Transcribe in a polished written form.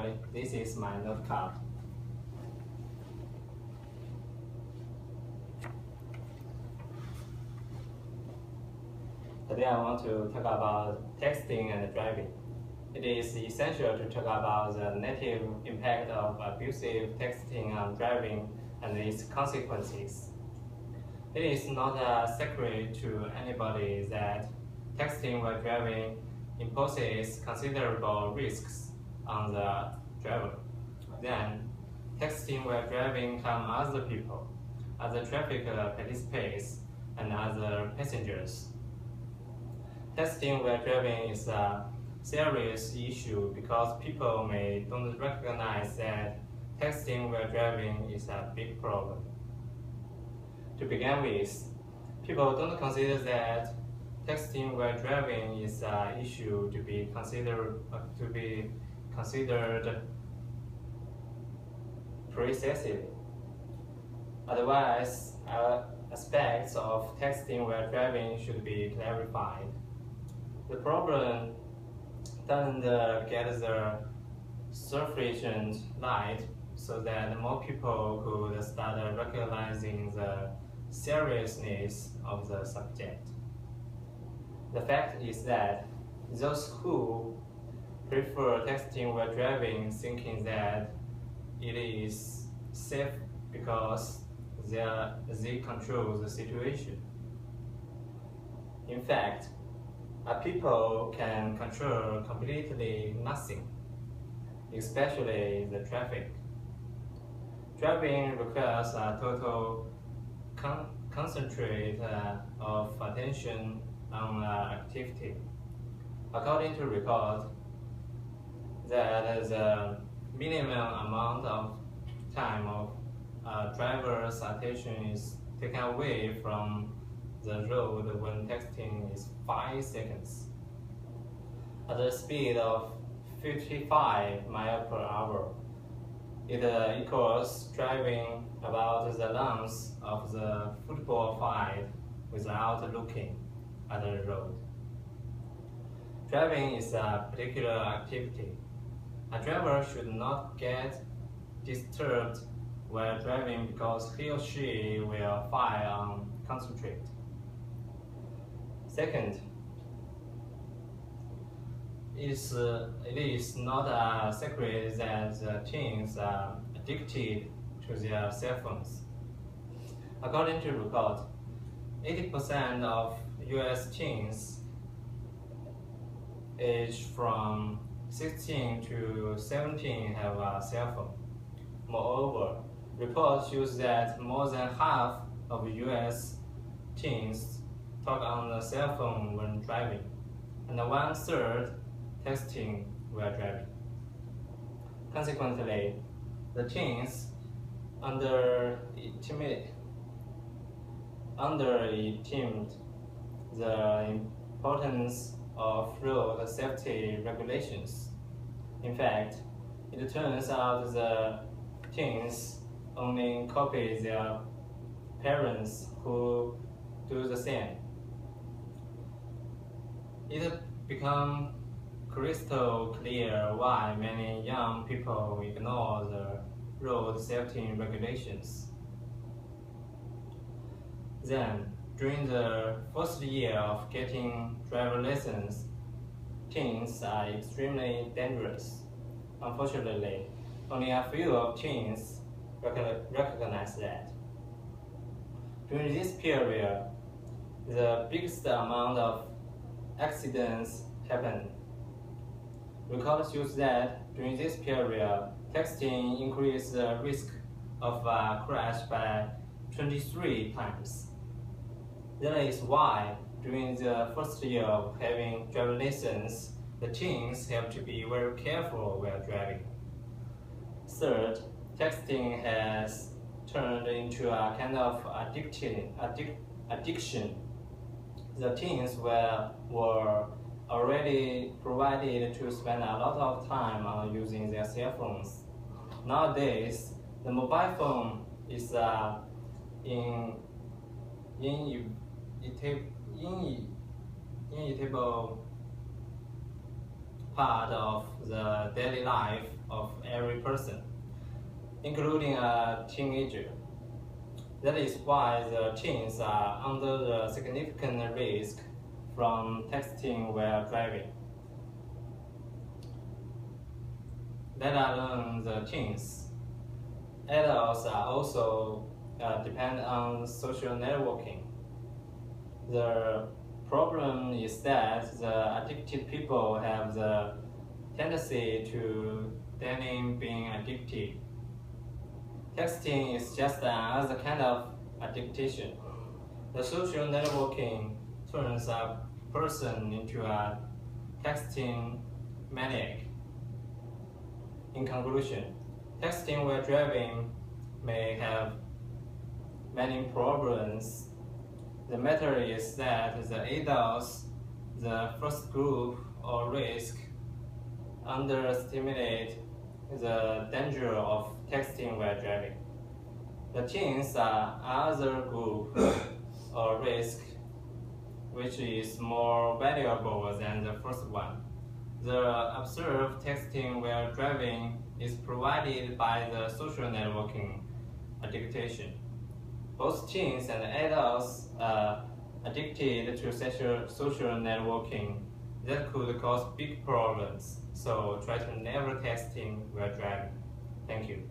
Hi, this is my note card. Today I want to talk about texting and driving. It is essential to talk about the negative impact of abusive texting on driving and its consequences. It is not a secret to anybody that texting while driving imposes considerable risks on the driver. Then, texting while driving harms other people, other traffic participants, and other passengers. Texting while driving is a serious issue because people may don't recognize that texting while driving is a big problem. To begin with, people don't consider that texting while driving is an issue to be considered precisely. Otherwise, aspects of texting while driving should be clarified. The problem doesn't get the sufficient light so that more people could start recognizing the seriousness of the subject. The fact is that those who prefer texting while driving thinking that it is safe because they control the situation. In fact, people can control completely nothing, especially the traffic. Driving requires a total concentrate of attention on activity. According to record, that the minimum amount of time of a driver's attention is taken away from the road when texting is 5 seconds. At the speed of 55 miles per hour, it equals driving about the length of the football field without looking at the road. Driving is a particular activity. A driver should not get disturbed while driving because he or she will fail on concentrate. Second, it is not a secret that teens are addicted to their cell phones. According to record, 80% of US teens aged from 16 to 17 have a cell phone. Moreover, reports show that more than half of US teens talk on the cell phone when driving, and 1/3 texting while driving. Consequently, the teens underestimate the importance of road safety regulations. In fact, it turns out the teens only copy their parents who do the same. It becomes crystal clear why many young people ignore the road safety regulations. Then, during the first year of getting driver license, teens are extremely dangerous. Unfortunately, only a few of teens recognize that. During this period, the biggest amount of accidents happen. Record shows that during this period, texting increased the risk of a crash by 23 times. That is why, during the first year of having driving license, the teens have to be very careful while driving. Third, texting has turned into a kind of addiction. The teens were already provided to spend a lot of time on using their cell phones. Nowadays, the mobile phone is inevitable part of the daily life of every person, including a teenager. That is why the teens are under the significant risk from texting while driving. Let alone the teens. Adults are also depend on social networking. The problem is that the addicted people have the tendency to denying being addicted. Texting is just another kind of addiction. The social networking turns a person into a texting maniac. In conclusion, texting while driving may have many problems. The matter is that the adults, the first group or risk, underestimate the danger of texting while driving. The teens are another group or risk which is more valuable than the first one. The observed texting while driving is provided by the social networking addiction. Both teens and adults are addicted to social networking that could cause big problems. So try to never texting while driving. Thank you.